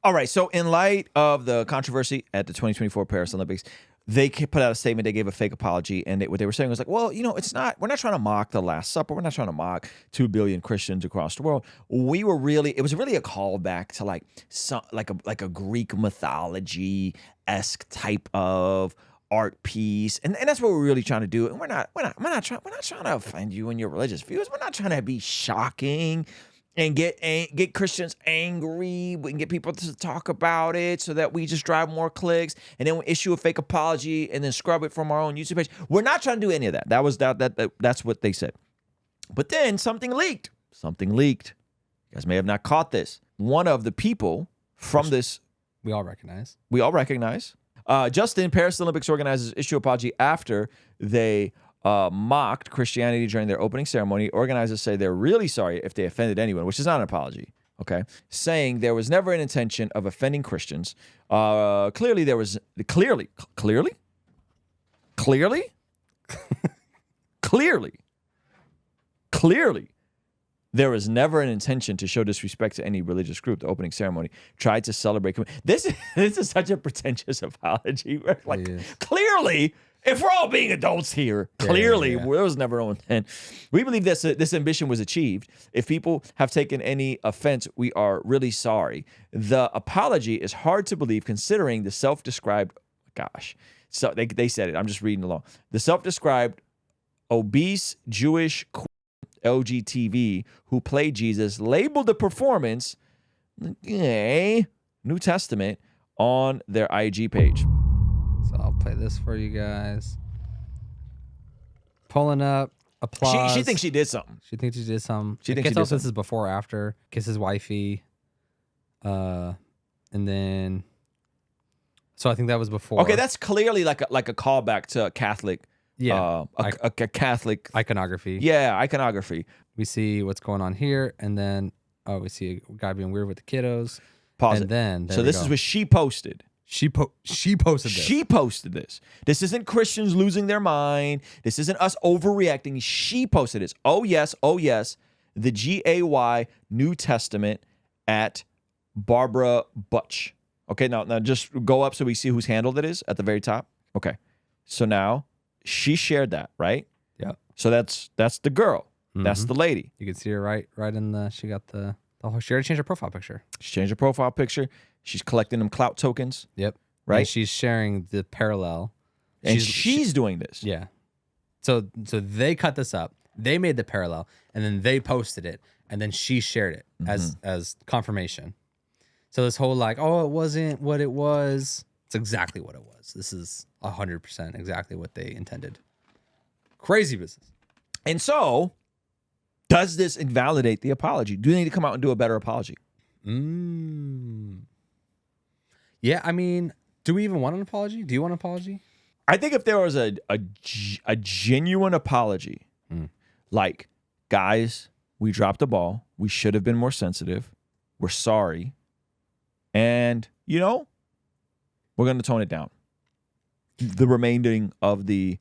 All right. So in light of the controversy at the 2024 Paris Olympics, they put out a statement. They gave a fake apology, and what they were saying was like, well, it's not. We're not trying to mock the Last Supper. We're not trying to mock 2 billion Christians across the world. It was really a callback to like a Greek mythology esque type of art piece, and that's what we're really trying to do. And we're not trying to offend you in your religious views. We're not trying to be shocking and get Christians angry. We can get people to talk about it so that we just drive more clicks, and then we issue a fake apology and then scrub it from our own YouTube page. We're not trying to do any of that. That's what they said. But then something leaked. You guys may have not caught this. One of the people from this we all recognize. Justin, Paris Olympics organizers issue apology after they mocked Christianity during their opening ceremony. Organizers say they're really sorry if they offended anyone, which is not an apology, okay? Saying there was never an intention of offending Christians. Clearly, there was clearly there was never an intention to show disrespect to any religious group. The opening ceremony tried to celebrate. This is such a pretentious apology. Clearly, if we're all being adults here, clearly there was never no intent. We believe this ambition was achieved. If people have taken any offense, we are really sorry. The apology is hard to believe considering the self-described, so they said it. I'm just reading along. The self-described obese Jewish LGTV who played Jesus labeled the performance New Testament on their IG page. So I'll play this for you guys. Pulling up, applause. She thinks she did something. She thinks she did something. She I thinks can't she tell did if this is before or after. Kisses wifey. And then, so I think that was before. Okay, that's clearly like a callback to a Catholic. Yeah, a Catholic iconography. Yeah, iconography. We see what's going on here, and then we see a guy being weird with the kiddos. Pause and it. Then so this is what she posted. She posted this. She posted this. This isn't Christians losing their mind. This isn't us overreacting. She posted this. Oh yes, the GAY New Testament at Barbara Butch. Okay, now just go up so we see whose handle that is at the very top. Okay, so now she shared that, right? Yeah. So that's the girl. Mm-hmm. That's the lady. You can see her right in the. She got the whole. She already changed her profile picture. She changed her profile picture. She's collecting them clout tokens. Yep. Right. And she's sharing the parallel. And she's doing this. Yeah. So they cut this up. They made the parallel, and then they posted it, and then she shared it as confirmation. So this whole like, oh, it wasn't what it was. It's exactly what it was. This is 100% exactly what they intended. Crazy business. And so, does this invalidate the apology? Do they need to come out and do a better apology? Yeah, I mean, do we even want an apology? Do you want an apology? I think if there was a genuine apology, like, guys, we dropped the ball. We should have been more sensitive. We're sorry. And, we're going to tone it down. The remaining of the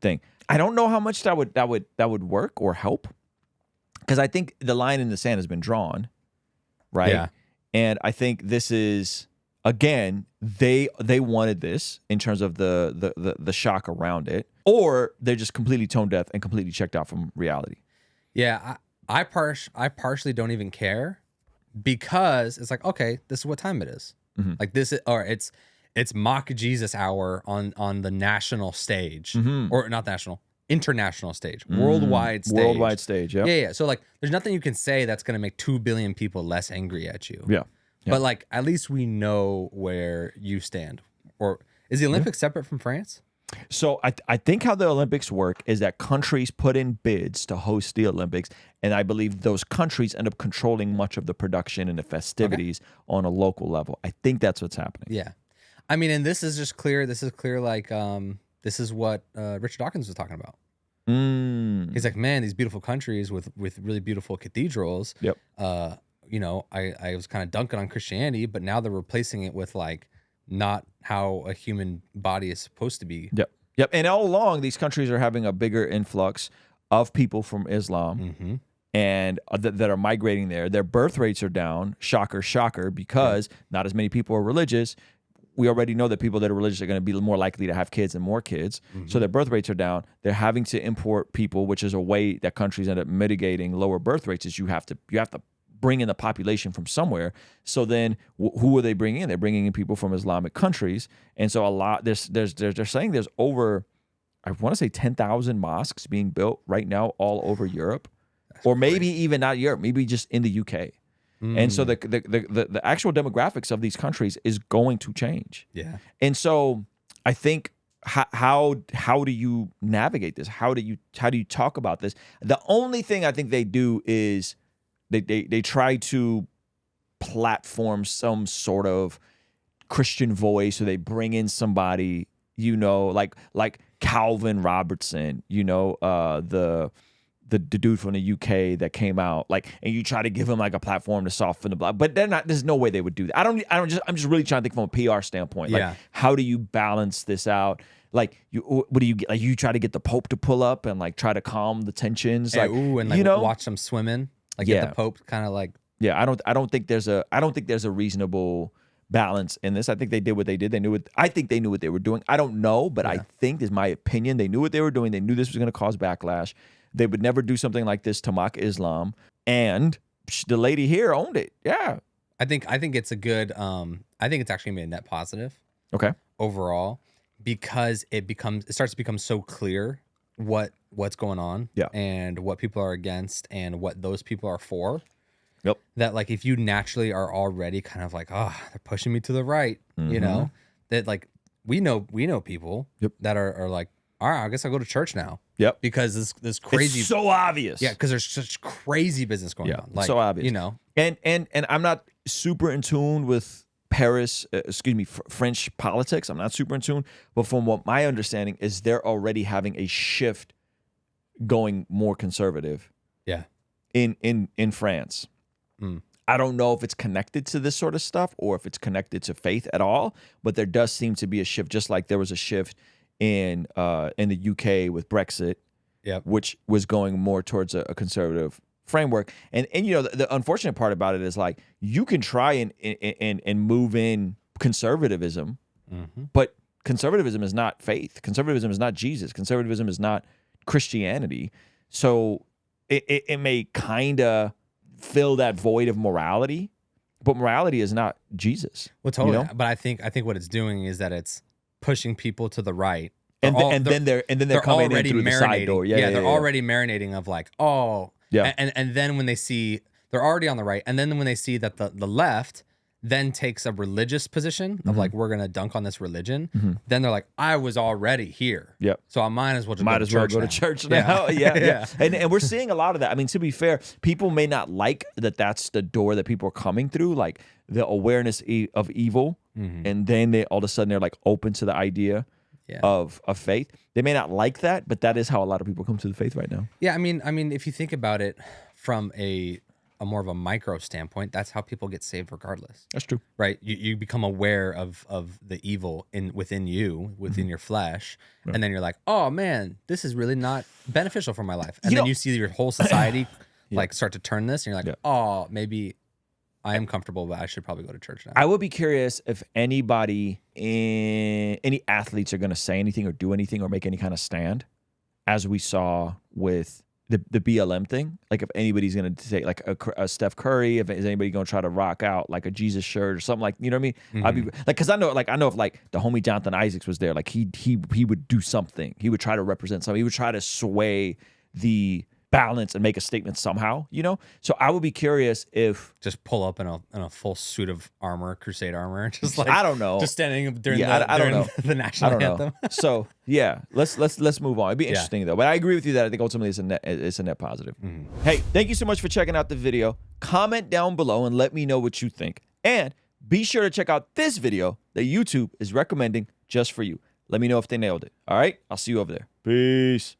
thing. I don't know how much that would work or help, because I think the line in the sand has been drawn, right? Yeah. And I think this is, again, they wanted this in terms of the shock around it, or they're just completely tone deaf and completely checked out from reality. Yeah, I partially don't even care, because it's like, okay, this is what time it is. Mm-hmm. Like this is, or it's mock Jesus hour on the national stage, or not national, international stage, worldwide stage. Yeah. So like, there's nothing you can say that's going to make 2 billion people less angry at you. Yeah. But like, at least we know where you stand. Or is the Olympics separate from France? So I think how the Olympics work is that countries put in bids to host the Olympics, and I believe those countries end up controlling much of the production and the festivities on a local level. I think that's what's happening. Yeah. I mean, and this is just clear. This is clear, like, this is what Richard Dawkins was talking about. He's like, man, these beautiful countries with really beautiful cathedrals. Yep. I was kind of dunking on Christianity, but now they're replacing it with like not how a human body is supposed to be. Yep. And all along, these countries are having a bigger influx of people from Islam. and that are migrating there. Their birth rates are down. Shocker, shocker, because not as many people are religious. We already know that people that are religious are going to be more likely to have kids and more kids. So their birth rates are down. They're having to import people, which is a way that countries end up mitigating lower birth rates. Is you have to bring in the population from somewhere. So then who are they bringing in? They're bringing in people from Islamic countries. And so a lot, they're saying there's over, I want to say 10,000 mosques being built right now all over Europe. Or maybe even not Europe, maybe just in the UK. And so the actual demographics of these countries is going to change. Yeah. And so I think how do you navigate this? How do you talk about this? The only thing I think they do is they try to platform some sort of Christian voice, so they bring in somebody, like Calvin Robertson, the dude from the UK that came out, and you try to give him like a platform to soften the blow, but there's no way they would do that. I'm just really trying to think from a PR standpoint. Like, how do you balance this out? Like, what do you get? Like, you try to get the Pope to pull up and like try to calm the tensions, watch them swimming, get the Pope kind of like. Yeah, I don't think there's a reasonable balance in this. I think they did what they did. I think they knew what they were doing. I don't know, but I think, is my opinion, they knew what they were doing. They knew this was going to cause backlash. They would never do something like this to mock Islam, and the lady here owned it. Yeah, I think it's a good. I think it's actually made a net positive. Okay, overall, because it starts to become so clear what's going on, and what people are against and what those people are for. Yep. That, like, if you naturally are already kind of like, oh, they're pushing me to the right, that, like, we know people that are like, all right, I guess I'll go to church now. Yep. Because this crazy, it's so obvious. Yeah, because there's such crazy business going on. Like, so obvious. And I'm not super in tune with French politics. I'm not super in tune, but from what my understanding is, they're already having a shift going more conservative. Yeah. In France. I don't know if it's connected to this sort of stuff or if it's connected to faith at all, but there does seem to be a shift, just like there was a shift in the UK with Brexit, which was going more towards a conservative framework. And the unfortunate part about it is, like, you can try and move in conservatism, but conservatism is not faith. Conservatism is not Jesus. Conservatism is not Christianity. So it may kind of fill that void of morality, but morality is not Jesus. Well, totally. But I think what it's doing is that it's pushing people to the right, and then they're coming in through the side door. They're already marinating of like, and then when they see they're already on the right, and then when they see that the left then takes a religious position of like, we're gonna dunk on this religion, then they're like, I was already here, so I might as well go to church now. Yeah. And we're seeing a lot of that. I mean, to be fair, people may not like that's the door that people are coming through, like the awareness of evil, and then they all of a sudden they're like open to the idea of faith. They may not like that, but that is how a lot of people come to the faith right now. Yeah, I mean, if you think about it from a more of a micro standpoint, that's how people get saved regardless. That's true. Right? You become aware of the evil within your flesh, and then you're like, oh man, this is really not beneficial for my life. And then you see your whole society like start to turn this, and you're like, oh, maybe I am comfortable, but I should probably go to church now. I would be curious if any athletes are going to say anything or do anything or make any kind of stand, as we saw with the BLM thing. Like, if anybody's going to say, like, a Steph Curry, is anybody going to try to rock out like a Jesus shirt or something, like, you know what I mean? I'd be like, because I know if like the homie Jonathan Isaacs was there, like he would do something. He would try to represent something. He would try to sway the balance and make a statement somehow, So I would be curious if just pull up in a full suit of armor, crusade armor, just like, I don't know, just standing during the national anthem. So let's move on. It'd be interesting though. But I agree with you that I think ultimately it's a net positive. Hey, thank you so much for checking out the video. Comment down below and let me know what you think. And be sure to check out this video that YouTube is recommending just for you. Let me know if they nailed it. All right, I'll see you over there. Peace.